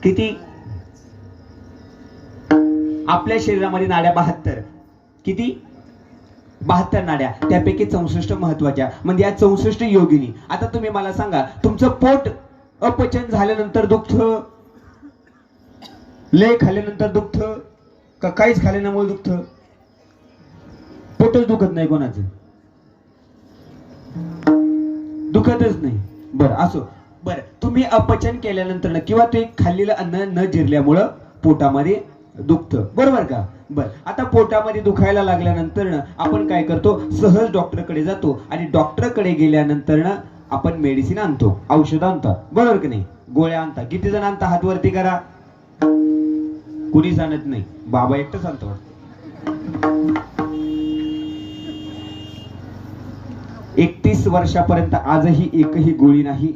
किती? आपल्या शरीरामध्ये नाड्या 72. किती? 72 नाड्या, त्यापैकी 64 महत्वाच्या, म्हणजे या 64 योगिनी. आता तुम्ही मला सांगा, तुमचं पोट अपचन झाल्यानंतर दुखतं, लय खाल्ल्यानंतर दुखतं का काहीच खाल्ल्यामुळे दुखतं? पोटच दुखत नाही कोणाचं, दुखतच नाही. बरं असो. बरं, तुम्ही अपचन केल्यानंतर किंवा ते खाल्लेलं अन्न न जिरल्यामुळं पोटामध्ये दुखतं, बरोबर का? बरं, आता पोटामध्ये दुखायला लागल्यानंतर आपण काय करतो? सहज डॉक्टरकडे जातो आणि डॉक्टरकडे गेल्यानंतर आपण मेडिसिन आणतो, औषध आणतात, बरोबर की नाही? गोळ्या आणतात. किती जण आणता? हात वरती करा. कुणीच आणत नाही, बाबा एकटंच आणतो. 31 वर्षापर्यंत आजही एकही गोळी नाही,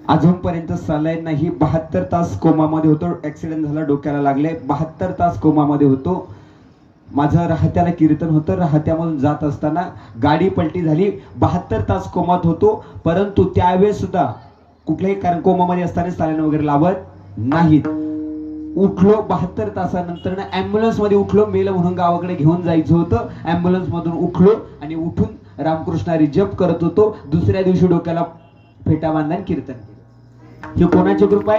अजूनपर्यंत सलाईन नाही. 72 तास कोमामध्ये होतो. ऍक्सिडेंट झाला, डोक्याला लागले, 72 तास कोमामध्ये होतो. माझं राहत्याला कीर्तन होतं, राहत्यामधून जात असताना गाडी पलटी झाली, 72 तास कोमात होतो. परंतु त्यावेळेस सुद्धा कुठल्याही कारण कोमामध्ये असताना सलाईन वगैरे लावत नाहीत. उठलो 72 तासानंतर ऍम्ब्युलन्स मध्ये उठलो, मेल म्हणून गावाकडे घेऊन जायचं होतं. ऍम्ब्युलन्स मधून उठलो आणि उठून रामकृष्णारी जप करत होतो. दुसऱ्या दिवशी डोक्याला फेटा बांधला कीर्तन केलं. हे कोणाची कृपा आहे?